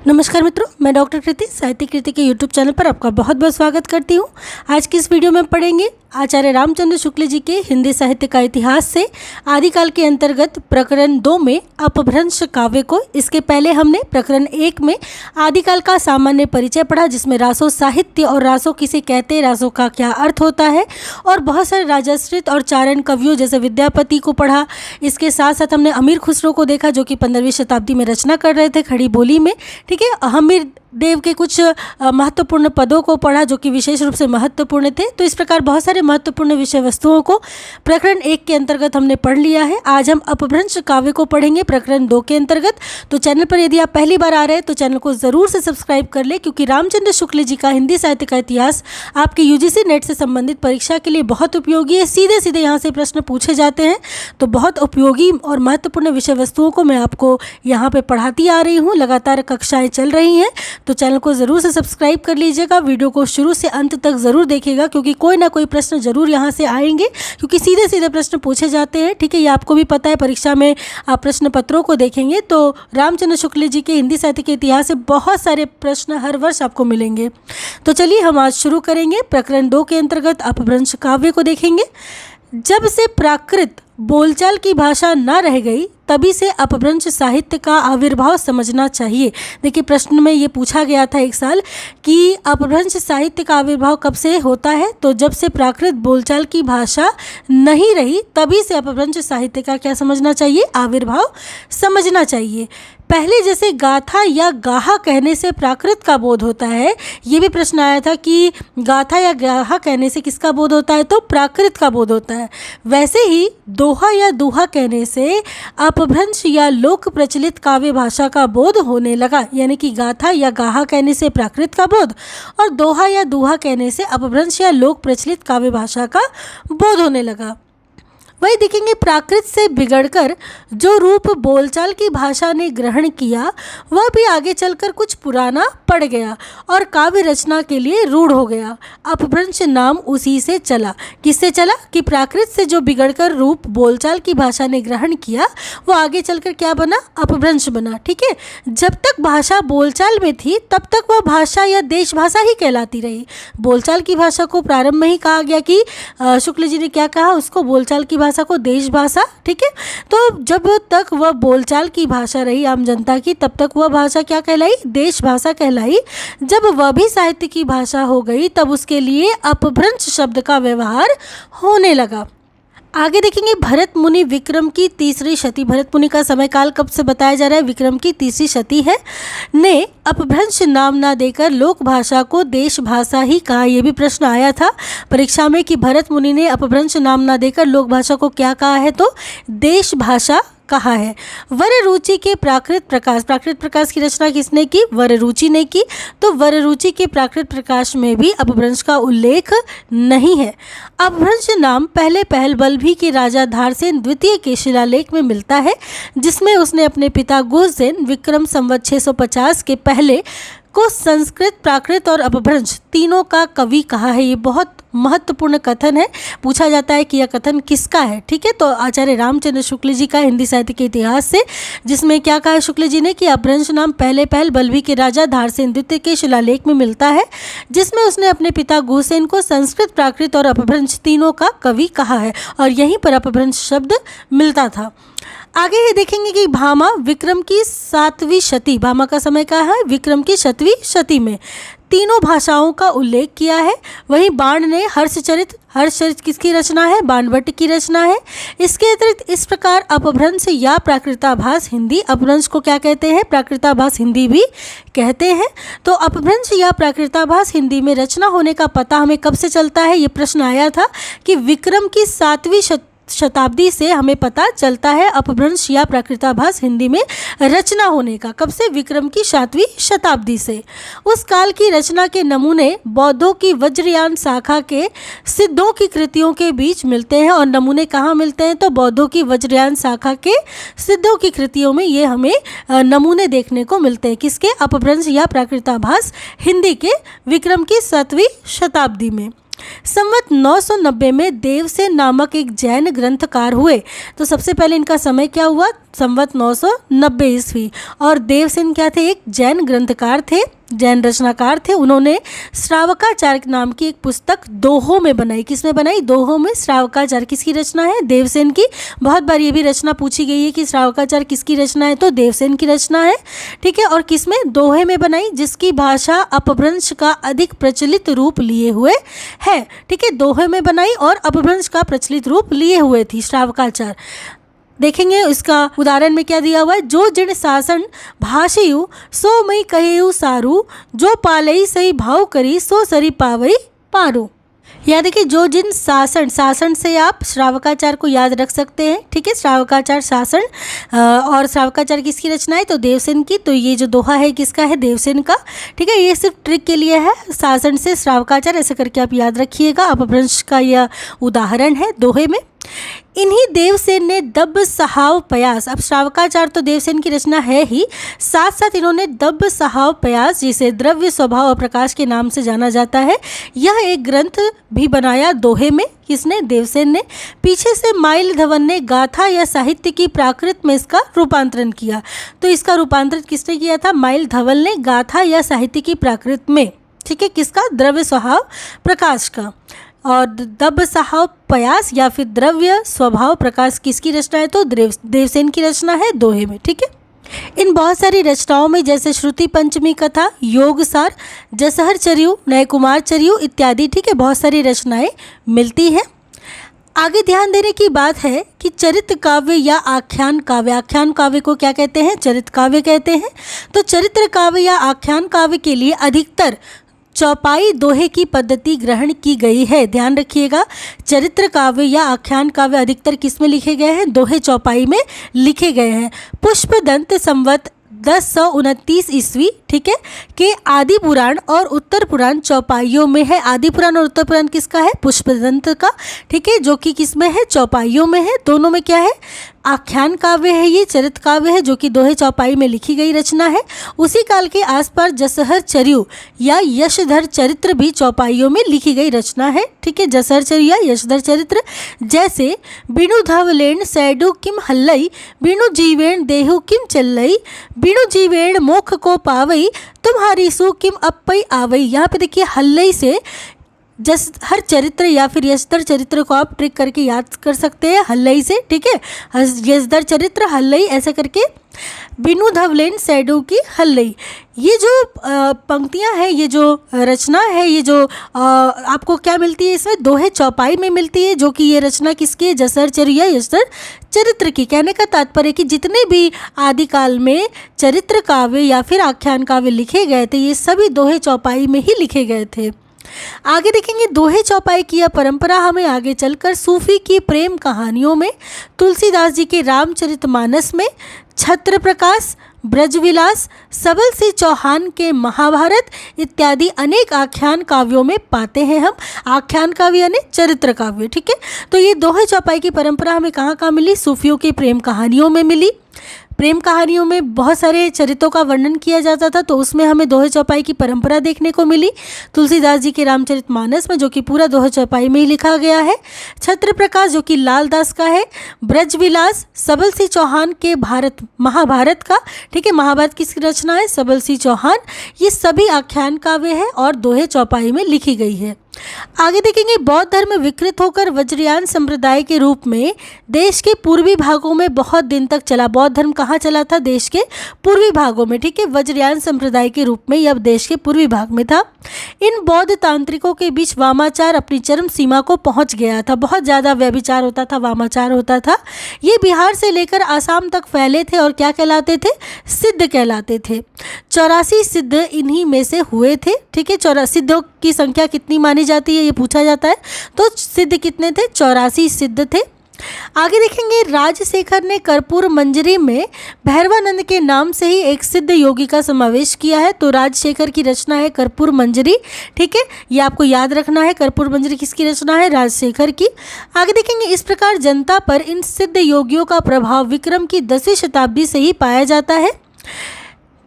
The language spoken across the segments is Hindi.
नमस्कार मित्रों, मैं डॉक्टर कृति साहित्य कृति के यूट्यूब चैनल पर आपका बहुत बहुत स्वागत करती हूँ। आज की इस वीडियो में पढ़ेंगे आचार्य रामचंद्र शुक्ल जी के हिंदी साहित्य का इतिहास से आदिकाल के अंतर्गत प्रकरण 2 में अपभ्रंश काव्य को। इसके पहले हमने प्रकरण 1 में आदिकाल का सामान्य परिचय पढ़ा, जिसमें रासो साहित्य और रासो किसे कहते हैं, रासो का क्या अर्थ होता है, और बहुत सारे राजाश्रित और चारण कवियों जैसे विद्यापति को पढ़ा। इसके साथ साथ हमने अमीर खुसरो को देखा, जो कि 15वीं शताब्दी में रचना कर रहे थे खड़ी बोली में। ठीक है, अमीर देव के कुछ महत्वपूर्ण पदों को पढ़ा, जो कि विशेष रूप से महत्वपूर्ण थे। तो इस प्रकार बहुत सारे महत्वपूर्ण विषय वस्तुओं को प्रकरण 1 के अंतर्गत हमने पढ़ लिया है। आज हम अपभ्रंश काव्य को पढ़ेंगे प्रकरण 2 के अंतर्गत। तो चैनल पर यदि आप पहली बार आ रहे हैं तो चैनल को ज़रूर से सब्सक्राइब कर ले, क्योंकि रामचंद्र शुक्ल जी का हिंदी साहित्य का इतिहास आपके यूजीसी नेट से संबंधित परीक्षा के लिए बहुत उपयोगी है। सीधे सीधे यहाँ से प्रश्न पूछे जाते हैं, तो बहुत उपयोगी और महत्वपूर्ण विषय वस्तुओं को मैं आपको यहाँ पर पढ़ाती आ रही हूँ। लगातार कक्षाएँ चल रही हैं, तो चैनल को ज़रूर से सब्सक्राइब कर लीजिएगा। वीडियो को शुरू से अंत तक ज़रूर देखिएगा, क्योंकि कोई ना कोई प्रश्न ज़रूर यहाँ से आएंगे, क्योंकि सीधे सीधे प्रश्न पूछे जाते हैं। ठीक है, ये आपको भी पता है। परीक्षा में आप प्रश्न पत्रों को देखेंगे तो रामचंद्र शुक्ल जी के हिंदी साहित्य के इतिहास से बहुत सारे प्रश्न हर वर्ष आपको मिलेंगे। तो चलिए हम आज शुरू करेंगे। प्रकरण 2 के अंतर्गत अपभ्रंश काव्य को देखेंगे। जब से प्राकृत बोलचाल की भाषा न रह गई, तभी से अपभ्रंश साहित्य का आविर्भाव समझना चाहिए। देखिए, प्रश्न में ये पूछा गया था एक साल कि अपभ्रंश साहित्य का आविर्भाव कब से होता है, तो जब से प्राकृत बोलचाल की भाषा नहीं रही, तभी से अपभ्रंश साहित्य का क्या समझना चाहिए, आविर्भाव समझना चाहिए। पहले जैसे गाथा या गाहा कहने से प्राकृत का बोध होता है, ये भी प्रश्न आया था कि गाथा या गाहा कहने से किसका बोध होता है, तो प्राकृत का बोध होता है। वैसे ही दोहा या दुहा कहने से अपभ्रंश या लोक प्रचलित काव्य भाषा का बोध होने लगा। यानी कि गाथा या गाहा कहने से प्राकृत का बोध और दोहा या दुहा कहने से अपभ्रंश या लोक प्रचलित काव्य भाषा का बोध होने लगा। वही देखेंगे, प्राकृत से बिगड़कर जो रूप बोलचाल की भाषा ने ग्रहण किया, वह भी आगे चलकर कुछ पुराना पड़ गया और काव्य रचना के लिए रूढ़ हो गया। अपभ्रंश नाम उसी से चला। किससे चला कि प्राकृत से जो बिगड़कर रूप बोलचाल की भाषा ने ग्रहण किया, वो आगे चलकर क्या बना, अपभ्रंश बना। ठीक है, जब तक भाषा बोलचाल में थी, तब तक वह भाषा या देश भाषा ही कहलाती रही। बोलचाल की भाषा को प्रारंभ में ही कहा गया कि शुक्ल जी ने क्या कहा, उसको बोलचाल की भाषा को देश भाषा। ठीक है, तो जब तक वह बोलचाल की भाषा रही आम जनता की, तब तक वह भाषा क्या कहलाई, देश भाषा कहलाई। जब वह भी साहित्य की भाषा हो गई, तब उसके लिए अपभ्रंश शब्द का व्यवहार होने लगा। आगे देखेंगे, भरत मुनि विक्रम की तीसरी शती। भरत मुनि का समय काल कब से बताया जा रहा है, विक्रम की तीसरी शती है, ने अपभ्रंश नाम ना देकर लोक भाषा को देश भाषा ही कहा। यह भी प्रश्न आया था परीक्षा में कि भरत मुनि ने अपभ्रंश नाम ना देकर लोक भाषा को क्या कहा है, तो देश भाषा कहा है। वररुचि के प्राकृत प्रकाश। प्राकृत प्रकाश की रचना किसने की, वररुचि ने की। तो वररुचि के प्राकृत प्रकाश में भी अपभ्रंश का उल्लेख नहीं है। अपभ्रंश नाम पहले पहल बल्लभी के राजा धारसेन द्वितीय के शिलालेख में मिलता है, जिसमें उसने अपने पिता गुहसेन विक्रम संवत 650 के पहले को संस्कृत, प्राकृत और अपभ्रंश तीनों का कवि कहा है। ये बहुत महत्वपूर्ण कथन है। पूछा जाता है कि यह कथन किसका है। ठीक है, तो आचार्य रामचंद्र शुक्ल जी का हिंदी साहित्य के इतिहास से, जिसमें क्या कहा है शुक्ल जी ने कि अपभ्रंश नाम पहले पहल बल्लभी के राजा धारसेन द्वितीय के शिलालेख में मिलता है, जिसमें उसने अपने पिता गुहसेन को संस्कृत, प्राकृत और अपभ्रंश तीनों का कवि कहा है, और यहीं पर अपभ्रंश शब्द मिलता था। आगे ये देखेंगे कि भामा विक्रम की 7वीं शती, भामा का समय क्या है, विक्रम की 7वीं शती में तीनों भाषाओं का उल्लेख किया है। वहीं बाण ने हर्षचरित, हर्षचरित किसकी रचना है, बाणभट्ट की रचना है। इसके अतिरिक्त इस प्रकार अपभ्रंश या प्राकृताभास हिंदी, अपभ्रंश को क्या कहते हैं, प्राकृताभास हिंदी भी कहते हैं। तो अपभ्रंश या प्राकृताभास हिंदी में रचना होने का पता हमें कब से चलता है, ये प्रश्न आया था कि विक्रम की 7वीं शताब्दी से हमें पता चलता है अपभ्रंश या प्राकृताभास हिंदी में रचना होने का। कब से, विक्रम की 7वीं शताब्दी से। उस काल की रचना के नमूने बौद्धों की वज्रयान शाखा के सिद्धों की कृतियों के बीच मिलते हैं। और नमूने कहाँ मिलते हैं, तो बौद्धों की वज्रयान शाखा के सिद्धों की कृतियों में ये हमें नमूने देखने को मिलते हैं। किसके, अपभ्रंश या प्राकृताभास हिंदी के, विक्रम की 7वीं शताब्दी में। संवत 990 में देवसेन नामक एक जैन ग्रंथकार हुए। तो सबसे पहले इनका समय क्या हुआ, संवत 990 ईस्वी। और देवसेन क्या थे, एक जैन ग्रंथकार थे, जैन रचनाकार थे। उन्होंने श्रावकाचार नाम की एक पुस्तक दोहों में बनाई। किसमें बनाई, दोहों में। श्रावकाचार किसकी रचना है, देवसेन की। बहुत बार ये भी रचना पूछी गई है कि श्रावकाचार किसकी रचना है, तो देवसेन की रचना है, ठीक है। और किसमें, दोहे में बनाई, जिसकी भाषा अपभ्रंश का अधिक प्रचलित रूप लिए हुए है, ठीक है। दोहे में बनाई और अपभ्रंश का प्रचलित रूप लिए हुए थी श्रावकाचार। देखेंगे इसका उदाहरण में क्या दिया हुआ है, जो जिन शासन भाषयु सो मई कहेयु सारू, जो पालई सही भाव करी सो सरी पावई पारू। या देखिए, जो जिन शासन, शासन से आप श्रावकाचार को याद रख सकते हैं, ठीक है। श्रावकाचार शासन, और श्रावकाचार किसकी रचना है, तो देवसेन की। तो ये जो दोहा है किसका है, देवसेन का, ठीक है। ये सिर्फ ट्रिक के लिए है, शासन से श्रावकाचार ऐसे करके आप याद रखिएगा। अपभ्रंश का यह उदाहरण है दोहे में। इन्हीं देवसेन ने दब्ब सहाव पयास, अब श्रावकाचार तो देवसेन की रचना है ही, साथ साथ इन्होंने दब्ब सहाव पयास, जिसे द्रव्य स्वभाव और प्रकाश के नाम से जाना जाता है, यह एक ग्रंथ भी बनाया दोहे में। किसने, देवसेन ने। पीछे से माइल धवन ने गाथा या साहित्य की प्राकृत में इसका रूपांतरण किया। तो इसका रूपांतरण किसने किया था, माइल धवल ने, गाथा या साहित्य की प्राकृत में, ठीक है। किसका, द्रव्य स्वभाव प्रकाश का। और दब्ब सहाव पयास या फिर द्रव्य स्वभाव प्रकाश किसकी रचना है, तो देवसेन की रचना है दोहे में, ठीक है। इन बहुत सारी रचनाओं में जैसे श्रुति पंचमी कथा, योगसार, जसहर चर्यु, नय कुमार चर्यु इत्यादि, ठीक है, बहुत सारी रचनाएं मिलती हैं। आगे ध्यान देने की बात है कि चरित्र काव्य या आख्यान काव्य, आख्यान काव्य को क्या कहते हैं, चरित्र काव्य कहते हैं। तो चरित्र काव्य या आख्यान काव्य के लिए अधिकतर चौपाई दोहे की पद्धति ग्रहण की गई है। ध्यान रखिएगा, चरित्र काव्य या आख्यान काव्य अधिकतर किस में लिखे गए हैं, दोहे चौपाई में लिखे गए हैं। पुष्पदंत संवत 1029 ईस्वी, ठीक है, के आदि पुराण और उत्तर पुराण चौपाइयों में है। आदि पुराण और उत्तर पुराण किसका है, पुष्पदंत का, ठीक है, जो कि किस में है, चौपाइयों में है। दोनों में क्या है, आख्यान काव्य है, ये चरित्र काव्य है, जो कि दोहे चौपाई में लिखी गई रचना है। उसी काल के आसपास जसहर चर्यु या यशधर चरित्र भी चौपाइयों में लिखी गई रचना है, ठीक है। जसहर चर्यु या यशधर चरित्र, जैसे बिनु धवलेन सैडु किम हल्लई, बिनु जीवेण देहु किम चल्लई, बिनु जीवेण मोख को पावई, तुम्हारी सु किम अप्पई आवई। यहाँ पे देखिए, हल्लई से हर चरित्र या फिर यशधर चरित्र को आप ट्रिक करके याद कर सकते हैं, हल्लई से, ठीक है। यशधर चरित्र, हल्लई, ऐसे करके। बिनु धवलेन सैडू की हल्लई, ये जो पंक्तियां हैं, ये जो रचना है, ये जो आपको क्या मिलती है, इसमें दोहे चौपाई में मिलती है, जो कि ये रचना किसकी है, जसहर चर्यु या यशधर चरित्र की। कहने का तात्पर्य कि जितने भी आदिकाल में चरित्र काव्य या फिर आख्यान काव्य लिखे गए थे, ये सभी दोहे चौपाई में ही लिखे गए थे। आगे देखेंगे, दोहे चौपाई की यह परंपरा हमें आगे चलकर सूफी की प्रेम कहानियों में, तुलसीदास जी के रामचरितमानस में, छत्र प्रकाश, ब्रजविलास, सबल सिंह चौहान के महाभारत इत्यादि अनेक आख्यान काव्यों में पाते हैं हम। आख्यान काव्य यानी चरित्र काव्य, ठीक है। तो ये दोहे चौपाई की परंपरा हमें कहाँ कहाँ मिली, सूफियों की प्रेम कहानियों में मिली। प्रेम कहानियों में बहुत सारे चरित्रों का वर्णन किया जाता था, तो उसमें हमें दोहे चौपाई की परंपरा देखने को मिली। तुलसीदास जी के रामचरितमानस में, जो कि पूरा दोहे चौपाई में ही लिखा गया है। छत्र प्रकाश, जो कि लालदास का है। ब्रजविलास, सबल सिंह चौहान के महाभारत का, ठीक है, महाभारत किसकी रचना है, सबल सिंह चौहान। ये सभी आख्यान काव्य है और दोहे चौपाई में लिखी गई है। आगे देखेंगे, बौद्ध धर्म विकृत होकर वज्रयान संप्रदाय के रूप में देश के पूर्वी भागों में बहुत दिन तक चला। बौद्ध धर्म कहाँ चला था, देश के पूर्वी भागों में, ठीक है। वज्रयान संप्रदाय के रूप में यह देश के पूर्वी भाग में था। इन बौद्ध तांत्रिकों के बीच वामाचार अपनी चरम सीमा को पहुंच गया था। बहुत ज़्यादा व्यभिचार होता था, वामाचार होता था। ये बिहार से लेकर आसाम तक फैले थे और क्या कहलाते थे, सिद्ध कहलाते थे। 84 सिद्ध इन्हीं में से हुए थे, ठीक है। 84 सिद्धों की संख्या कितनी मानी जाती है, ये पूछा जाता है। तो सिद्ध कितने थे, 84 सिद्ध थे। आगे देखेंगे, राजशेखर ने कर्पूर मंजरी में भैरवानंद के नाम से ही एक सिद्ध योगी का समावेश किया है। तो राजशेखर की रचना है कर्पूर मंजरी, ठीक है, ये आपको याद रखना है। कर्पूर मंजरी किसकी रचना है, राजशेखर की। आगे देखेंगे, इस प्रकार जनता पर इन सिद्ध योगियों का प्रभाव विक्रम की 10वीं शताब्दी से ही पाया जाता है।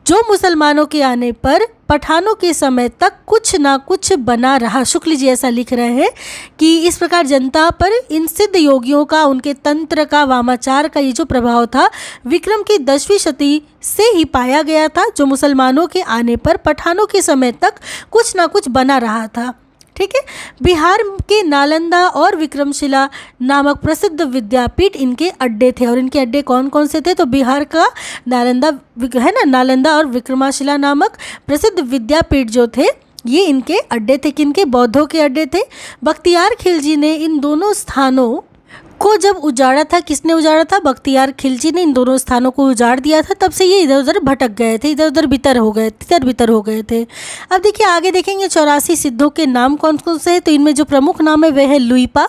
जो मुसलमानों के आने पर पठानों के समय तक कुछ ना कुछ बना रहा। शुक्ल जी ऐसा लिख रहे हैं कि इस प्रकार जनता पर इन सिद्ध योगियों का, उनके तंत्र का, वामाचार का ये जो प्रभाव था विक्रम की 10वीं शती से ही पाया गया था, जो मुसलमानों के आने पर पठानों के समय तक कुछ ना कुछ बना रहा था। ठीक है। बिहार के नालंदा और विक्रमशिला नामक प्रसिद्ध विद्यापीठ इनके अड्डे थे। और इनके अड्डे कौन कौन से थे? तो बिहार का नालंदा है ना, नालंदा और विक्रमशिला नामक प्रसिद्ध विद्यापीठ जो थे ये इनके अड्डे थे। किनके? बौद्धों के अड्डे थे। बख्तियार खिलजी ने इन दोनों स्थानों को जब उजाड़ा था, किसने उजाड़ा था? बख्तियार खिलजी ने इन दोनों स्थानों को उजाड़ दिया था। तब से ये इधर उधर भटक गए थे, इधर उधर तितर बितर हो गए थे। अब देखिए आगे देखेंगे 84 सिद्धों के नाम कौन कौन से हैं। तो इनमें जो प्रमुख नाम है वे है लुईपा,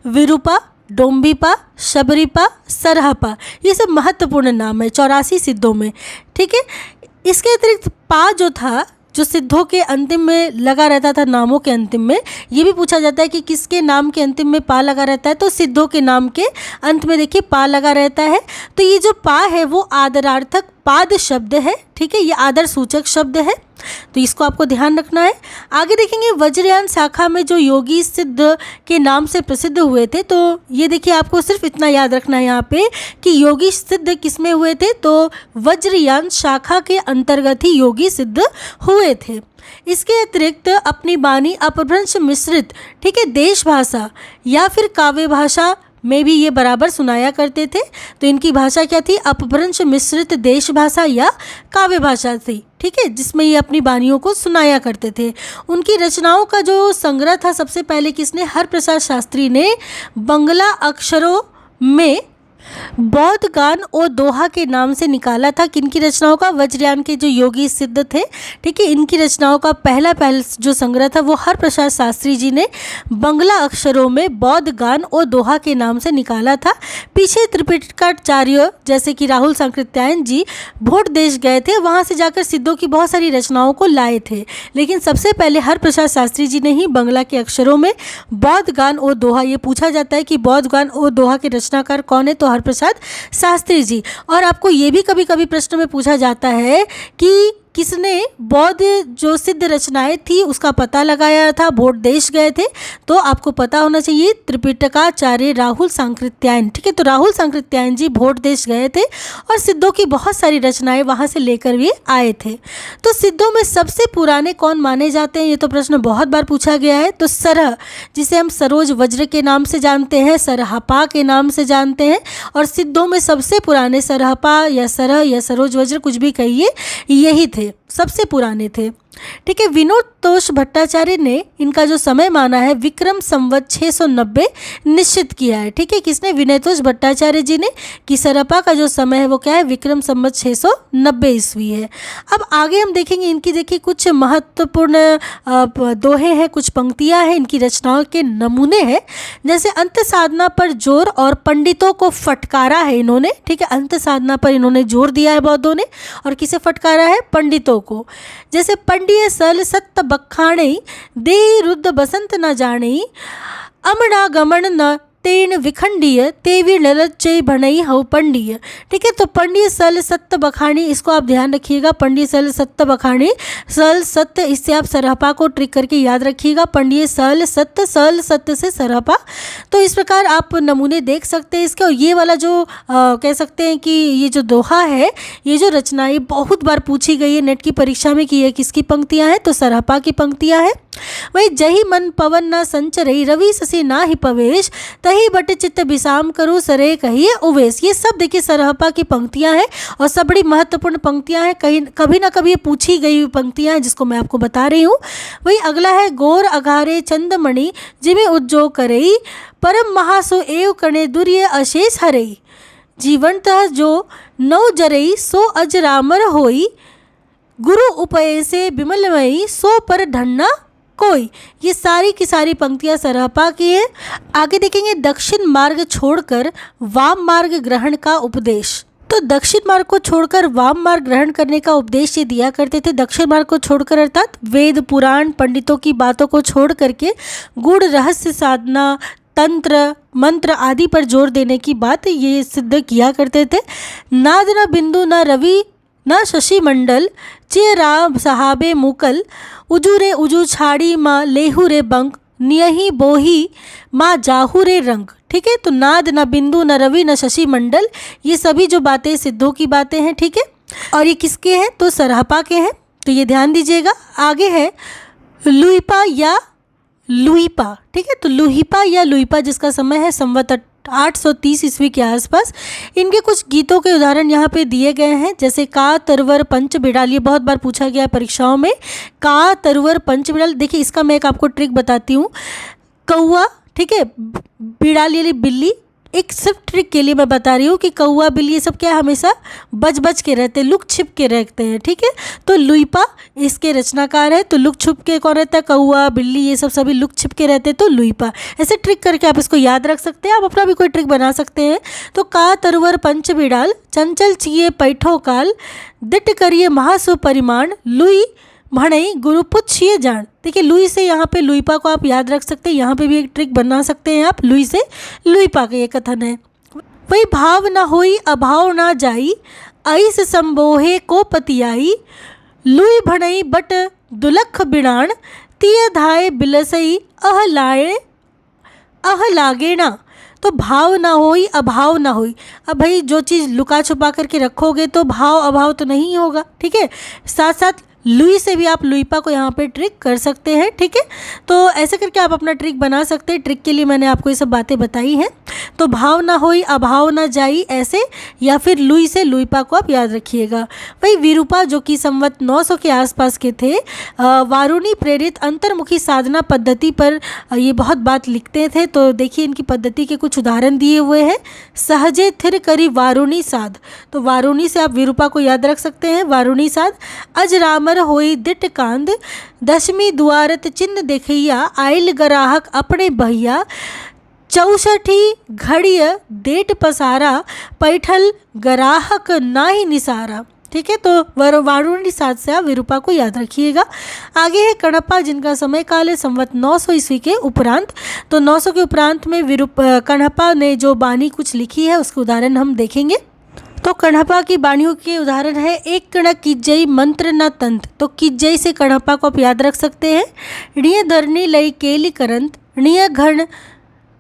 विरूपा, डोम्बीपा, शबरीपा, सरहपा। ये सब महत्वपूर्ण नाम है 84 सिद्धों में। ठीक है। इसके अतिरिक्त पा जो था, जो सिद्धों के अंतिम में लगा रहता था, नामों के अंतिम में, ये भी पूछा जाता है कि किसके नाम के अंतिम में पा लगा रहता है। तो सिद्धों के नाम के अंत में देखिए पा लगा रहता है। तो ये जो पा है वो आदरार्थक पाद शब्द है। ठीक है, ये आदर सूचक शब्द है, तो इसको आपको ध्यान रखना है। आगे देखेंगे वज्रयान शाखा में जो योगी सिद्ध के नाम से प्रसिद्ध हुए थे, तो ये देखिए आपको सिर्फ इतना याद रखना है यहाँ पे कि योगी सिद्ध किसमें हुए थे? तो वज्रयान शाखा के अंतर्गत ही योगी सिद्ध हुए थे। इसके अतिरिक्त अपनी बानी अपभ्रंश मिश्रित, ठीक है, देश भाषा या फिर काव्य भाषा में भी ये बराबर सुनाया करते थे। तो इनकी भाषा क्या थी? अपभ्रंश मिश्रित देश भाषा या काव्य भाषा थी। ठीक है, जिसमें ये अपनी बानियों को सुनाया करते थे। उनकी रचनाओं का जो संग्रह था सबसे पहले किसने? हरप्रसाद शास्त्री ने बंगला अक्षरों में बौद्ध गान और दोहा के नाम से निकाला था। किनकी रचनाओं का? वज्रयान के जो योगी सिद्ध थे। ठीक है, इनकी रचनाओं का पहला जो संग्रह था वो हरप्रसाद शास्त्री जी ने बंगला अक्षरों में बौद्ध गान और दोहा के नाम से निकाला था। पीछे त्रिपिटकाचार्य जैसे कि राहुल सांकृत्यायन जी भोट देश गए थे, वहाँ से जाकर सिद्धों की बहुत सारी रचनाओं को लाए थे। लेकिन सबसे पहले हरप्रसाद शास्त्री जी ने ही बंगला के अक्षरों में बौद्ध गान और दोहा, ये पूछा जाता है कि बौद्ध गान और दोहा के रचनाकार कौन है? तो हरप्रसाद शास्त्री जी। और आपको ये भी कभी कभी प्रश्न में पूछा जाता है कि किसने बौद्ध जो सिद्ध रचनाएं थी उसका पता लगाया था, भोट देश गए थे? तो आपको पता होना चाहिए त्रिपिटकाचार्य राहुल सांकृत्यायन। ठीक है, तो राहुल सांकृत्यायन जी भोट देश गए थे और सिद्धों की बहुत सारी रचनाएं वहां से लेकर भी आए थे। तो सिद्धों में सबसे पुराने कौन माने जाते हैं? ये तो प्रश्न बहुत बार पूछा गया है। तो सरह, जिसे हम सरोज वज्र के नाम से जानते हैं, सरहपा के नाम से जानते हैं, और सिद्धों में सबसे पुराने सरहपा या सरह या सरोज वज्र, कुछ भी कहिए, यही थे, सबसे पुराने थे। ठीक है, विनोदतोष भट्टाचार्य ने इनका जो समय माना है विक्रम संवत 690 निश्चित किया है। ठीक है, किसने? विनोदतोष भट्टाचार्य जी ने, कि सरहपा का जो समय है वो क्या है? विक्रम संवत 690 ईस्वी है। अब आगे हम देखेंगे इनकी, देखिए कुछ महत्वपूर्ण दोहे हैं, कुछ पंक्तियां हैं, इनकी रचनाओं के नमूने हैं। जैसे अंत साधना पर जोर और पंडितों को फटकारा है इन्होंने। ठीक है, अंत साधना पर इन्होंने जोर दिया है बौद्धों ने, और किसे फटकारा है? पंडितों को। जैसे पंडिय सल सत्त बखाणे, देहि रुद्ध बसंत न जाने, अमड़ा गमन न तेन विखंडीय, तेवी ललच्चय भणई हव पंडीय। ठीक है, तो पंडिय सल सत्त बखानी, इसको आप ध्यान रखिएगा। पंडिय सल सत्त बखानी, सल सत्त, इससे आप सरहपा को ट्रिक करके याद रखिएगा। पंडिय सल सत्त से सरहपा। तो इस प्रकार आप नमूने देख सकते हैं इसके। और ये वाला जो कह सकते हैं कि ये जो दोहा है, ये जो रचना, ये बहुत बार पूछी गई है नेट की परीक्षा में कि ये किसकी पंक्तियाँ हैं? तो सरहपा की पंक्तियाँ हैं। वही जही मन पवन न संचरई, रवि शशि ना ही पवेश, तही बट चित्त विसाम करो सरे कहिए उवेश। ये सब देखिए सरहपा की पंक्तियां हैं, और सब बड़ी महत्वपूर्ण पंक्तियां हैं। कहीं कभी ना कभी ये पूछी गई हुई पंक्तियां हैं, जिसको मैं आपको बता रही हूँ। वही अगला है गोर अघारे चंदमणि, जिमे उज्जो करई, परम महासो एव कणे दुर्य अशेष हरई, जीवंत जो नौ जरई सो अजरामर होई, गुरु उपय से विमलमयी सो पर ढन्ना कोई। ये सारी की सारी पंक्तियां सरहपा की है। आगे देखेंगे दक्षिण मार्ग छोड़कर वाम मार्ग ग्रहण का उपदेश। तो दक्षिण मार्ग को छोड़कर वाम मार्ग ग्रहण करने का उपदेश ये दिया करते थे। दक्षिण मार्ग को छोड़कर अर्थात वेद पुराण पंडितों की बातों को छोड़ करके गूढ़ रहस्य साधना, तंत्र मंत्र आदि पर जोर देने की बात ये सिद्ध किया करते थे। नाद न बिंदु न रवि न शशि मंडल चिय राम सहाबे मुकल उजूरे उजू छाड़ी माँ लेहू रे बंक नियही बोही माँ जाहू रे रंग। ठीक है, तो नाद, न बिंदु, न रवि, न शशि मंडल, ये सभी जो बातें सिद्धों की बातें हैं। ठीक है, और ये किसके हैं? तो सरहपा के हैं, तो ये ध्यान दीजिएगा। आगे है लुइपा या लुइपा। ठीक है, तो लुइपा या लुइपा जिसका समय है संवत 830 ईस्वी के आसपास। इनके कुछ गीतों के उदाहरण यहाँ पे दिए गए हैं, जैसे का तरवर पंच बिड़ाल, ये बहुत बार पूछा गया है परीक्षाओं में। का तरवर पंच बिड़ाल, देखिए इसका मैं एक आपको ट्रिक बताती हूँ। कौआ, ठीक है, बिड़ाल यानी बिल्ली, एक सिर्फ ट्रिक के लिए मैं बता रही हूँ कि कौआ बिल्ली ये सब क्या है, हमेशा बच बच के रहते हैं, लुक छिप के रहते हैं। ठीक है, तो लुइपा इसके रचनाकार है, तो लुक छुप के कौन रहता है? कौआ बिल्ली, ये सब सभी लुक छिप के रहते हैं, तो लुइपा। ऐसे ट्रिक करके आप इसको याद रख सकते हैं, आप अपना भी कोई ट्रिक बना सकते हैं। तो का तरवर पंच बिड़ाल चंचल चिए पैठो काल दिट करिए महासु परिमाण लुई भणई गुरुपुत छिए जान। देखिए लुई से यहाँ पे लुइपा को आप याद रख सकते हैं, यहाँ पे भी एक ट्रिक बना सकते हैं आप, लुई से लुइपा का ये कथन है। वही भाव न होई अभाव ना जाई ऐस संबोहे को पतियाई लुई भणई बट दुलख बिणाण तिय धाय बिलसई अह लागे ना। तो भाव ना होई अभाव ना होई, अब भाई जो चीज़ लुका छुपा करके रखोगे तो भाव अभाव तो नहीं होगा। ठीक है, साथ साथ लुई से भी आप लुइपा को यहाँ पे ट्रिक कर सकते हैं। ठीक है, तो ऐसे करके आप अपना ट्रिक बना सकते हैं। ट्रिक के लिए मैंने आपको ये सब बातें बताई हैं। तो भाव ना होई अभाव ना जाई ऐसे, या फिर लुई से लुइपा को आप याद रखिएगा। वही विरूपा जो कि संवत 900 के आसपास के थे, वारुणी प्रेरित अंतर्मुखी साधना पद्धति पर ये बहुत बात लिखते थे। तो देखिए इनकी पद्धति के कुछ उदाहरण दिए हुए हैं। सहजे थिर करी वारुणी साध, तो वारुणी से आप विरूपा को याद रख सकते हैं, वारुणी साध। अज रामर होई दिट कांद दशमी दुआरत चिन्ह देखिया आइल गराहक अपने भैया चौसठी घड़िय डेट पसारा पैठल गराहक नाही निसारा। ठीक है, तो वारुणी साध से आप विरूपा को याद रखिएगा। आगे है कणप्पा जिनका समय काल है संवत 900 ईस्वी के उपरांत। तो 900 के उपरांत में कणप्पा ने जो बानी कुछ लिखी है उसके उदाहरण हम देखेंगे। तो कणप्पा की बाणियों के उदाहरण है एक कणक किज्जई मंत्र न तंत्र, तो किज्जई से कणप्पा को आप याद रख सकते हैं। णिय धरणी लई केली करंत णिय घण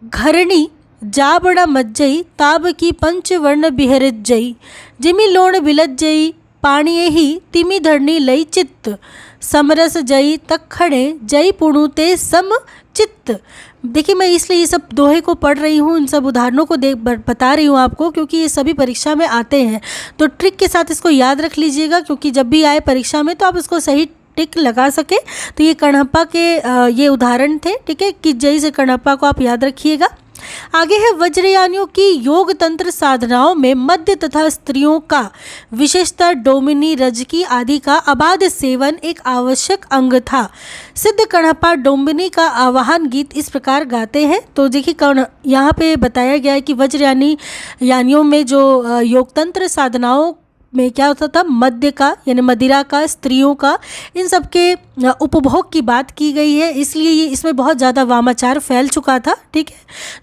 घरणी जाबड़ा मज्जई ताब की पंचवर्ण बिहरत जई जिमी लोण बिलत जई पाणिये ही तिमी धरणी लई चित्त समरस जई तखणे जई पुणुते सम चित्त। देखिए मैं इसलिए ये सब दोहे को पढ़ रही हूँ, इन सब उदाहरणों को बता रही हूँ आपको, क्योंकि ये सभी परीक्षा में आते हैं। तो ट्रिक के साथ इसको याद रख लीजिएगा, क्योंकि जब भी आए परीक्षा में तो आप इसको सही टिक लगा सके। तो ये कणप्पा के ये उदाहरण थे। ठीक है, किज्जई से कणप्पा को आप याद रखिएगा। आगे है वज्रयानियों की योग तंत्र साधनाओं में मध्य तथा स्त्रियों का विशेषता डोमिनी रजकी आदि का अबाध सेवन एक आवश्यक अंग था। सिद्ध कणप्पा डोमिनी का आवाहन गीत इस प्रकार गाते हैं। तो देखिए यहाँ पे बताया गया है कि वज्रयानियों में जो योग तंत्र साधनाओं में क्या होता था, मद्य का यानी मदिरा का, स्त्रियों का, इन सब के उपभोग की बात की गई है, इसलिए ये इसमें बहुत ज़्यादा वामाचार फैल चुका था। ठीक है,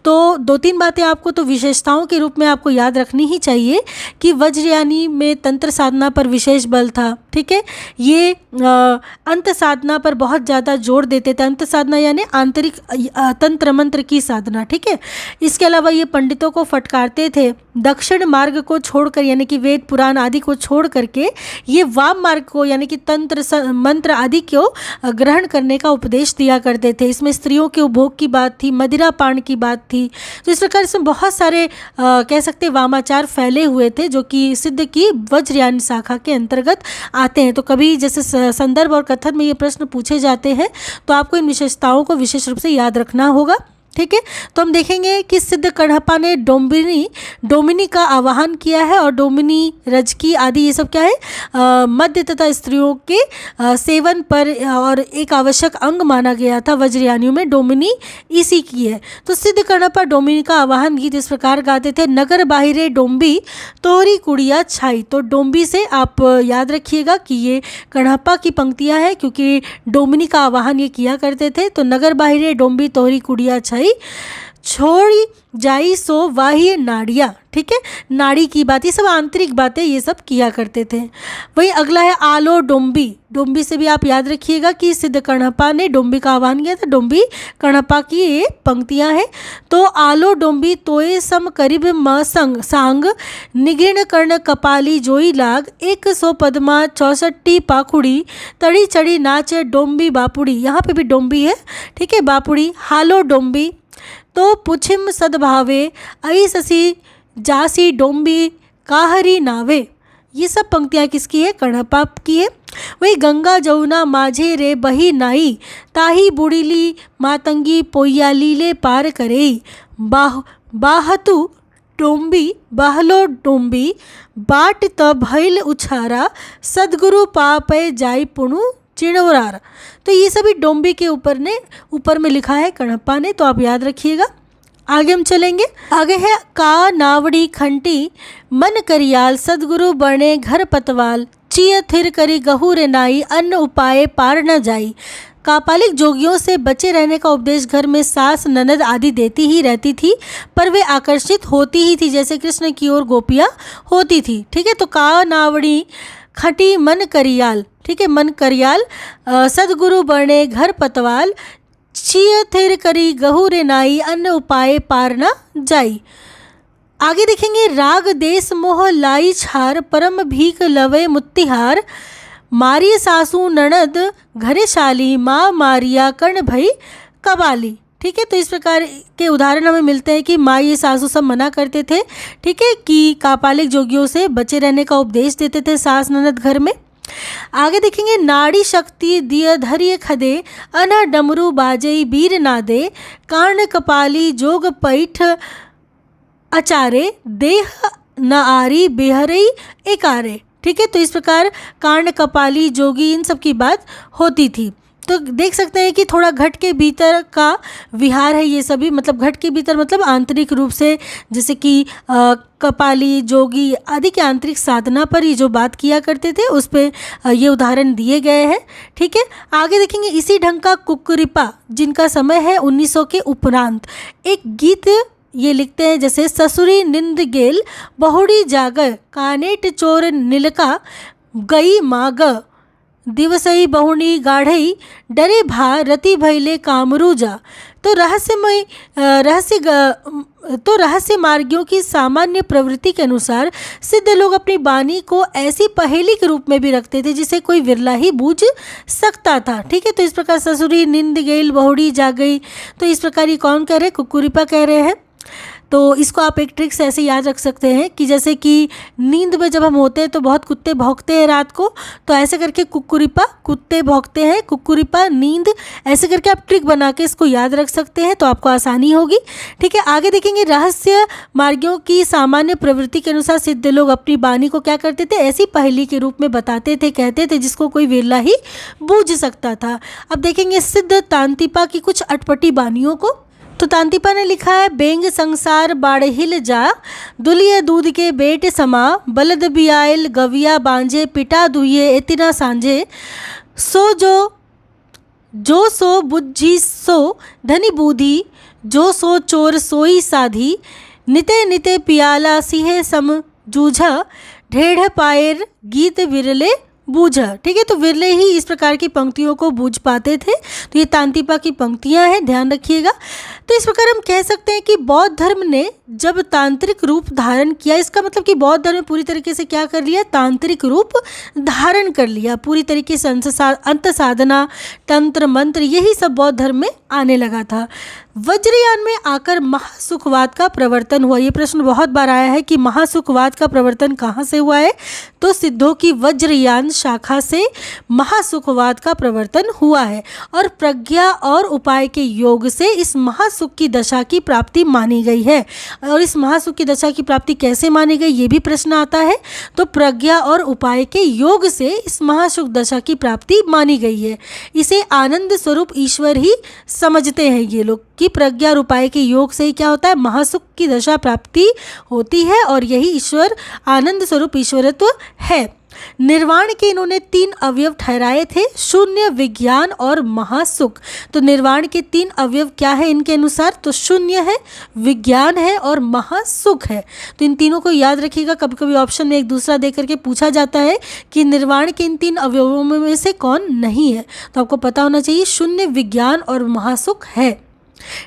तो दो तीन बातें आपको तो विशेषताओं के रूप में आपको याद रखनी ही चाहिए कि वज्रयानी में तंत्र साधना पर विशेष बल था। ठीक है, ये अंत साधना पर बहुत ज़्यादा जोर देते थे। अंत साधना यानी आंतरिक तंत्र मंत्र की साधना। ठीक है, इसके अलावा ये पंडितों को फटकारते थे दक्षिण मार्ग को छोड़कर, यानी कि वेद पुराण आदि को छोड़ करके ये वाम मार्ग को यानी कि तंत्र मंत्र आदि को ग्रहण करने का उपदेश दिया करते थे। इसमें स्त्रियों के उपभोग की बात थी, मदिरा पान की बात थी। तो इस प्रकार इसमें बहुत सारे कह सकते वामाचार फैले हुए थे जो कि सिद्ध की वज्रयानी शाखा के अंतर्गत आते हैं। तो कभी जैसे संदर्भ और कथन में ये प्रश्न पूछे जाते हैं तो आपको इन विशेषताओं को विशेष रूप से याद रखना होगा। ठीक है, तो हम देखेंगे कि सिद्ध कणप्पा ने डोमिनी का आवाहन किया है, और डोमिनी रजकी आदि ये सब क्या है, मध्य तथा स्त्रियों के सेवन पर और एक आवश्यक अंग माना गया था वज्रयानियों में। डोमिनी इसी की है। तो सिद्ध कणप्पा डोमिनी का आवाहन गीत इस प्रकार गाते थे, नगर बाहिरे डोम्बी तोहरी कुड़िया छाई। तो डोम्बी से आप याद रखिएगा कि ये कणप्पा की पंक्तियाँ हैं, क्योंकि डोमिनी का आवाहन ये किया करते थे। तो नगर बाहिरे डोम्बी तोहरी कुड़िया छाई छोड़ी जाई सो वाह्य नाड़ियाँ, ठीक है, नाड़ी की बात, ये सब आंतरिक बातें ये सब किया करते थे। वही अगला है आलो डोम्बी। डोम्बी से भी आप याद रखिएगा कि सिद्ध कण्हप्पा ने डोम्बी का आह्वान किया था। डोम्बी कण्हप्पा की ये पंक्तियां हैं। तो आलो डोम्बी तोय सम करीब म संग सांग निगिण कर्ण कपाली जोई लाग 100 पदमा 64 पाखुड़ी तड़ी चढ़ी नाचे डोम्बी बापुड़ी। यहाँ पे भी डोम्बी है, ठीक है, बापुड़ी। हालो डोम्बी तो पुछिम सद्भावे आई ससी जासी डोम्बी काहरी नावे। ये सब पंक्तियाँ किसकी है? कण्हप्पा की है। वही गंगा जमुना माझे रे बही नाई ताही बुड़ीली मातंगी पोया लीले पार करे बाहतु डोम्बी बहलो डोम्बी बाट त भैल उछारा सदगुरु पापय जाई पुणु चिणवरार। तो ये सभी डोम्बी के ऊपर में लिखा है कण्हप्पा ने, तो आप याद रखिएगा। आगे हम चलेंगे। आगे है का नावड़ी खंटी मन करियाल सदगुरु बने घर पतवाल चिय थिर करी गहू रे नाई अन्न उपाय पार न जाई। कापालिक जोगियों से बचे रहने का उपदेश घर में सास ननद आदि देती ही रहती थी, पर वे आकर्षित होती ही थी जैसे कृष्ण की ओर गोपियाँ होती थी, ठीक है। तो का नावड़ी खटी मन करियाल, ठीक है, मन करियाल सदगुरु बने घर पतवाल चिय थिर करी गहू रे नाई अन्न उपाय पार न जाई। आगे देखेंगे राग देश मोह लाई छार परम भीख लवे मुत्तिहार मारिय सासू ननद घरे शाली माँ मारिया कर्ण भई कबाली, ठीक है। तो इस प्रकार के उदाहरण हमें मिलते हैं कि माँ ये सासू सब मना करते थे, ठीक है, कि कापालिक जोगियों से बचे रहने का उपदेश देते थे सास ननद घर में। आगे देखेंगे नाड़ी शक्ति दिय धैर्य खदे अना डमरू बाजई वीर नादे कान कपाली जोग पैठ अचारे देह न आरी बेहरई एकारे, ठीक है। तो इस प्रकार कांड कपाली जोगी इन सब की बात होती थी। तो देख सकते हैं कि थोड़ा घट के भीतर का विहार है ये सभी, मतलब घट के भीतर मतलब आंतरिक रूप से, जैसे कि कपाली जोगी आदि के आंतरिक साधना पर ये जो बात किया करते थे उस पे ये उदाहरण दिए गए हैं, ठीक है। आगे देखेंगे इसी ढंग का कुक्कुरिपा जिनका समय है 1900 के उपरांत एक गीत ये लिखते हैं, जैसे ससुरी निंद गेल बहुड़ी जागर कानेट चोर नीलका गई माग दिवसई बहुणी गाढ़ई डरे भा रति भैले कामरूजा। तो रहस्य मार्गियों की सामान्य प्रवृत्ति के अनुसार सिद्ध लोग अपनी वाणी को ऐसी पहेली के रूप में भी रखते थे जिसे कोई विरला ही बूझ सकता था, ठीक है। तो इस प्रकार ससुरी निंद गेल बहुड़ी जा गई, तो इस प्रकार ये कौन कह रहे हैं? कुक्कुरिपा कह रहे हैं। तो इसको आप एक ट्रिक से ऐसे याद रख सकते हैं कि जैसे कि नींद में जब हम होते हैं तो बहुत कुत्ते भौंकते हैं रात को, तो ऐसे करके कुक्कुरिपा कुत्ते भौंकते हैं, कुक्कुरिपा नींद, ऐसे करके आप ट्रिक बना के इसको याद रख सकते हैं, तो आपको आसानी होगी, ठीक है। आगे देखेंगे रहस्य मार्गियों की सामान्य प्रवृत्ति के अनुसार सिद्ध लोग अपनी वाणी को क्या करते थे? ऐसी पहेली के रूप में बताते थे, कहते थे जिसको कोई विरला ही बूझ सकता था। अब देखेंगे सिद्ध तांतिपा की कुछ अटपटी वाणियों को। तो तांतिपा ने लिखा है बेंग संसार बाढ़हिल जा दुलिया दूध के बेट समा बलद बियायल गविया बांझे पिटा दुहिए इतना सांझे जो सो बुझी सो धनी बूधी जो सो चोर सोई साधी निते निते पियाला सिंह सम जूझा ढेढ़ पायर गीत विरले बूझा, ठीक है। तो विरले ही इस प्रकार की पंक्तियों को बूझ पाते थे। तो ये तांतिपा की पंक्तियां हैं, ध्यान रखिएगा। तो इस प्रकार हम कह सकते हैं कि बौद्ध धर्म ने जब तांत्रिक रूप धारण किया, इसका मतलब कि बौद्ध धर्म ने पूरी तरीके से क्या कर लिया? तांत्रिक रूप धारण कर लिया, पूरी तरीके से अंत साधना, तंत्र मंत्र यही सब बौद्ध धर्म में आने लगा था। वज्रयान में आकर महासुखवाद का प्रवर्तन हुआ। ये प्रश्न बहुत बार आया है कि महासुखवाद का प्रवर्तन कहाँ से हुआ है? तो सिद्धों की वज्रयान शाखा से महासुखवाद का प्रवर्तन हुआ है और प्रज्ञा और उपाय के योग से इस महासुख की दशा की प्राप्ति मानी गई है। और इस महासुख की दशा की प्राप्ति कैसे मानी गई, ये भी प्रश्न आता है। तो प्रज्ञा और उपाय के योग से इस महासुख दशा की प्राप्ति मानी गई है। इसे आनंद स्वरूप ईश्वर ही समझते हैं ये लोग कि प्रज्ञा और उपाय के योग से ही क्या होता है? महासुख की दशा प्राप्ति होती है और यही ईश्वर आनंद स्वरूप ईश्वरत्व है। निर्वाण के इन्होंने 3 अवयव ठहराए थे, शून्य, विज्ञान और महासुख। तो निर्वाण के 3 अवयव क्या है इनके अनुसार? तो शून्य है, विज्ञान है और महासुख है। तो इन तीनों को याद रखिएगा, कभी कभी ऑप्शन में एक दूसरा दे करके पूछा जाता है कि निर्वाण के इन 3 अवयवों में से कौन नहीं है, तो आपको पता होना चाहिए शून्य, विज्ञान और महासुख है।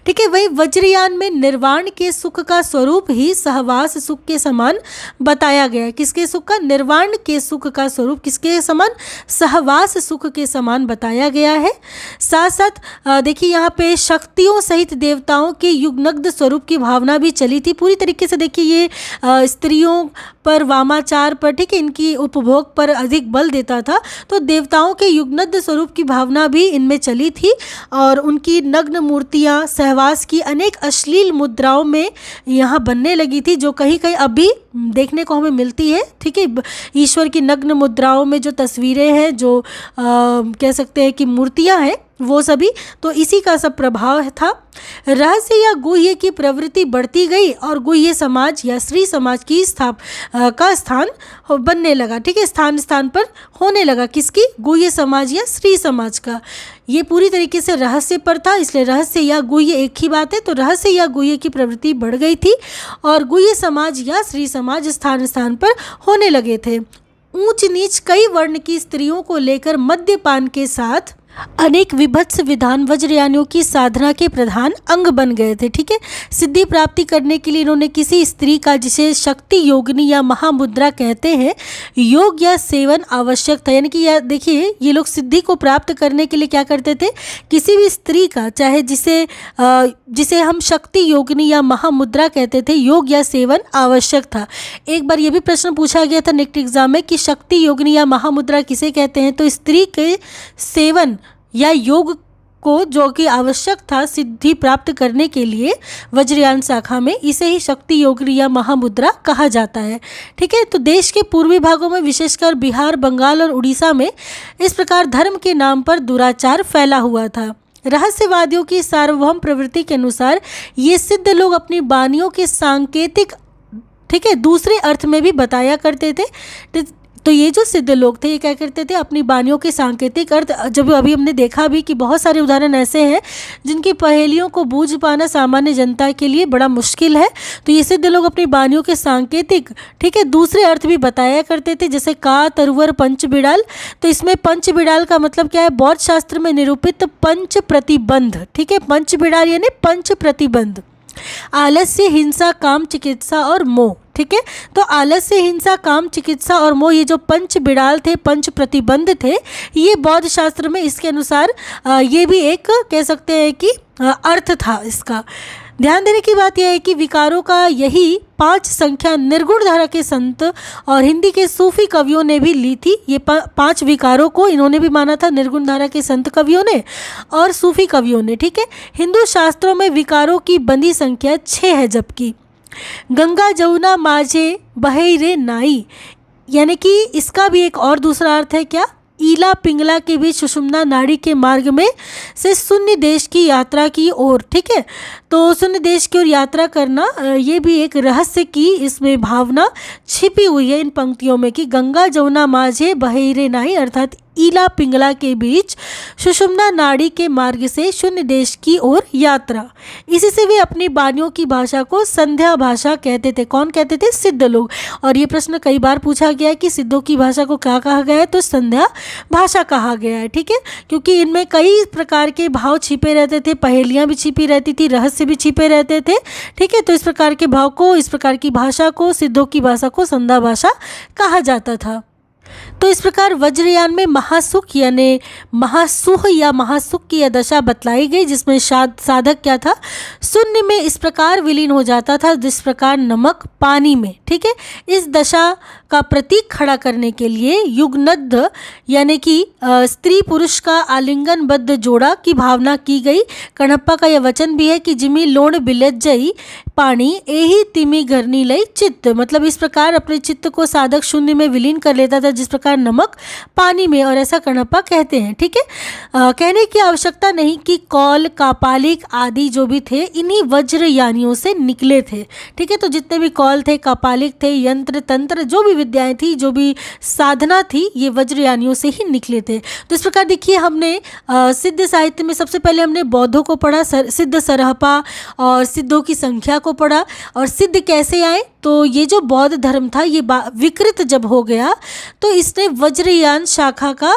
ठीक है। वही वज्रयान में निर्वाण के सुख का स्वरूप ही सहवास सुख के समान बताया गया है। किसके सुख का? निर्वाण के सुख का स्वरूप किसके समान? सहवास सुख के समान बताया गया है। साथ साथ देखिए यहाँ पे शक्तियों सहित देवताओं के युगनग्ध स्वरूप की भावना भी चली थी पूरी तरीके से। देखिए ये स्त्रियों पर, वामाचार पर, ठीक है, इनकी उपभोग पर अधिक बल देता था। तो देवताओं के युगनग्ध स्वरूप की भावना भी इनमें चली थी और उनकी नग्न मूर्तियाँ सहवास की अनेक अश्लील मुद्राओं में यहाँ बनने लगी थी, जो कहीं कहीं अभी देखने को हमें मिलती है। ठीक है, ईश्वर की नग्न मुद्राओं में जो तस्वीरें हैं, जो कह सकते हैं कि मूर्तियाँ हैं, वो सभी तो इसी का सब प्रभाव था। रहस्य या गुह्य की प्रवृत्ति बढ़ती गई और गुह्य समाज या श्री समाज की का स्थान बनने लगा। ठीक है, स्थान स्थान पर होने लगा। किसकी? गुह्य समाज या श्री समाज का। ये पूरी तरीके से रहस्य पर था, इसलिए रहस्य या गुह्य एक ही बात है। तो रहस्य या गुह्य की प्रवृत्ति बढ़ गई थी और गुह्य समाज या श्री समाज स्थान स्थान पर होने लगे थे। ऊंच नीच कई वर्ण की स्त्रियों को लेकर मद्यपान के साथ अनेक विभत्स विधान वज्रयानियों की साधना के प्रधान अंग बन गए थे। ठीक है, सिद्धि प्राप्ति करने के लिए इन्होंने किसी स्त्री का, जिसे शक्ति योगिनी या महामुद्रा कहते हैं, योग या सेवन आवश्यक था। यानी कि देखिए ये लोग सिद्धि को प्राप्त करने के लिए क्या करते थे? किसी भी स्त्री का, चाहे जिसे हम शक्ति योगिनी या महामुद्रा कहते थे, योग या सेवन आवश्यक था। एक बार ये भी प्रश्न पूछा गया था नेक्स्ट एग्जाम में कि शक्ति योगिनी या महामुद्रा किसे कहते हैं? तो स्त्री के सेवन या योग को, जो कि आवश्यक था सिद्धि प्राप्त करने के लिए वज्रयान शाखा में, इसे ही शक्ति योगिनी या महामुद्रा कहा जाता है। ठीक है, तो देश के पूर्वी भागों में, विशेषकर बिहार, बंगाल और उड़ीसा में इस प्रकार धर्म के नाम पर दुराचार फैला हुआ था। रहस्यवादियों की सार्वभौम प्रवृत्ति के अनुसार ये सिद्ध लोग अपनी वाणियों के सांकेतिक, ठीक है, दूसरे अर्थ में भी बताया करते थे। तो ये जो सिद्ध लोग थे, ये क्या करते थे? अपनी वाणियों के सांकेतिक अर्थ, जब अभी हमने देखा भी कि बहुत सारे उदाहरण ऐसे हैं जिनकी पहेलियों को बूझ पाना सामान्य जनता के लिए बड़ा मुश्किल है। तो ये सिद्ध लोग अपनी वाणियों के सांकेतिक, ठीक है, दूसरे अर्थ भी बताया करते थे, जैसे का, तरुवर, पंच बिड़ाल। तो इसमें पंच बिड़ाल का मतलब क्या है? बौद्ध शास्त्र में निरूपित पंच प्रतिबंध। ठीक है, पंच बिड़ाल यानी पंच प्रतिबंध। आलस्य, हिंसा, काम, चिकित्सा और मोह। ठीक है, तो आलस्य, हिंसा, काम, चिकित्सा और मोह, ये जो पंच बिड़ाल थे, पंच प्रतिबंध थे, ये बौद्ध शास्त्र में इसके अनुसार ये भी एक कह सकते हैं कि अर्थ था इसका। ध्यान देने की बात यह है कि विकारों का यही 5 संख्या निर्गुण धारा के संत और हिंदी के सूफी कवियों ने भी ली थी। ये 5 विकारों को इन्होंने भी माना था, निर्गुण धारा के संत कवियों ने और सूफी कवियों ने। ठीक है, हिंदू शास्त्रों में विकारों की बंदी संख्या 6 है, जबकि गंगा जमुना माझे बहे रे नाई, यानी कि इसका भी एक और दूसरा अर्थ है क्या? ईला पिंगला के बीच सुषुम्ना नाड़ी के मार्ग में से शून्य देश की यात्रा की ओर। ठीक है, तो शून्य देश की ओर यात्रा करना, ये भी एक रहस्य की इसमें भावना छिपी हुई है इन पंक्तियों में कि गंगा जमुना माझे बहे रे नाई, अर्थात ईला पिंगला के बीच सुषुम्ना नाड़ी के मार्ग से शून्य देश की ओर यात्रा। इसी से वे अपनी वाणियों की भाषा को संध्या भाषा कहते थे। कौन कहते थे? सिद्ध लोग। और ये प्रश्न कई बार पूछा गया है कि सिद्धों की भाषा को क्या कहा गया है? तो संध्या भाषा कहा गया है। ठीक है, क्योंकि इनमें कई प्रकार के भाव छिपे रहते थे, पहेलियाँ भी छिपी रहती थी, रहस्य भी छिपे रहते थे। ठीक है, तो इस प्रकार के भाव को, इस प्रकार की भाषा को, सिद्धों की भाषा को संध्या भाषा कहा जाता था। तो इस प्रकार वज्रयान में महासुख यानी महासुह या महासुख की यह दशा बतलाई गई, जिसमें साधक क्या था? शून्य में इस प्रकार विलीन हो जाता था जिस प्रकार नमक पानी में। ठीक है, इस दशा का प्रतीक खड़ा करने के लिए युगनद्ध यानी कि स्त्री पुरुष का आलिंगनबद्ध जोड़ा की भावना की गई। कणप्पा का यह वचन भी है कि जिमी लोण बिलज जई पानी एही तिमी घरनी लई चित्त, मतलब इस प्रकार अपने चित्त को साधक शून्य में विलीन कर लेता था जिस प्रकार नमक पानी में, और ऐसा कणप्पा कहते हैं। ठीक है, कहने की आवश्यकता नहीं कि कौल, कापालिक आदि जो भी थे इन्हीं वज्रयानियों से निकले थे। ठीक है, तो जितने भी कौल थे, कापालिक थे, यंत्र तंत्र जो भी विद्याएं थी, जो भी साधना थी, ये वज्रयानियों से ही निकले थे। तो इस प्रकार देखिए हमने सिद्ध साहित्य में सबसे पहले हमने बौद्धों को पढ़ा, सिद्ध सरहपा और सिद्धों की संख्या को पढ़ा। और सिद्ध कैसे आए, तो ये जो बौद्ध धर्म था ये विकृत जब हो गया तो इसने वज्रयान शाखा का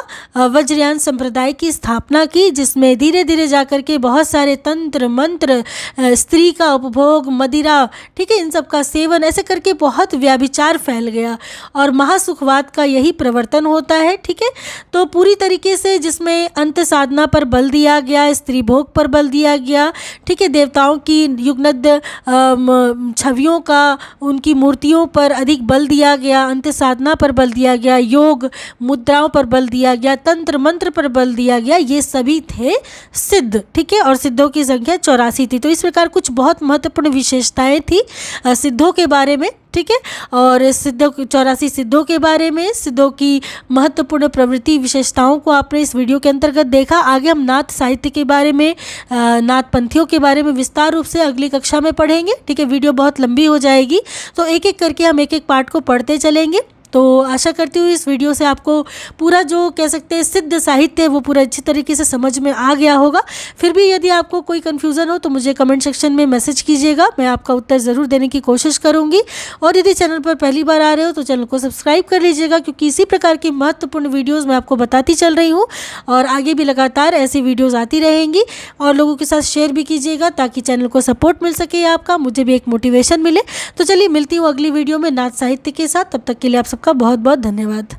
वज्रयान संप्रदाय की स्थापना की, जिसमें धीरे धीरे जाकर के बहुत सारे तंत्र मंत्र, स्त्री का उपभोग, मदिरा, ठीक है, इन सब का सेवन, ऐसे करके बहुत व्याभिचार फैल गया और महासुखवाद का यही प्रवर्तन होता है। ठीक है, तो पूरी तरीके से जिसमें अंत साधना पर बल दिया गया, स्त्री भोग पर बल दिया गया, ठीक है, देवताओं की युगनद्य छवियों का, उनकी मूर्तियों पर अधिक बल दिया गया, अंत साधना पर बल दिया गया, योग मुद्राओं पर बल दिया गया, तंत्र मंत्र पर बल दिया गया, ये सभी थे सिद्ध। ठीक है, और सिद्धों की संख्या 84 थी। तो इस प्रकार कुछ बहुत महत्वपूर्ण विशेषताएं थी सिद्धों के बारे में। ठीक है, और सिद्धों 84 सिद्धों के बारे में, सिद्धों की महत्वपूर्ण प्रवृत्ति विशेषताओं को आपने इस वीडियो के अंतर्गत देखा। आगे हम नाथ साहित्य के बारे में, नाथ पंथियों के बारे में विस्तार रूप से अगली कक्षा में पढ़ेंगे। ठीक है, वीडियो बहुत लंबी हो जाएगी, तो एक एक करके हम एक एक पार्ट को पढ़ते चलेंगे। तो आशा करती हूँ इस वीडियो से आपको पूरा जो कह सकते हैं सिद्ध साहित्य है वो पूरा अच्छी तरीके से समझ में आ गया होगा। फिर भी यदि आपको कोई कन्फ्यूज़न हो तो मुझे कमेंट सेक्शन में मैसेज कीजिएगा, मैं आपका उत्तर ज़रूर देने की कोशिश करूँगी। और यदि चैनल पर पहली बार आ रहे हो तो चैनल को सब्सक्राइब कर लीजिएगा, क्योंकि इसी प्रकार की महत्वपूर्ण वीडियोज़ मैं आपको बताती चल रही हूँ और आगे भी लगातार ऐसी वीडियोज़ आती रहेंगी। और लोगों के साथ शेयर भी कीजिएगा ताकि चैनल को सपोर्ट मिल सके आपका, मुझे भी एक मोटिवेशन मिले। तो चलिए मिलती हूँ अगली वीडियो में नाथ साहित्य के साथ। तब तक के लिए आप सबका बहुत बहुत धन्यवाद।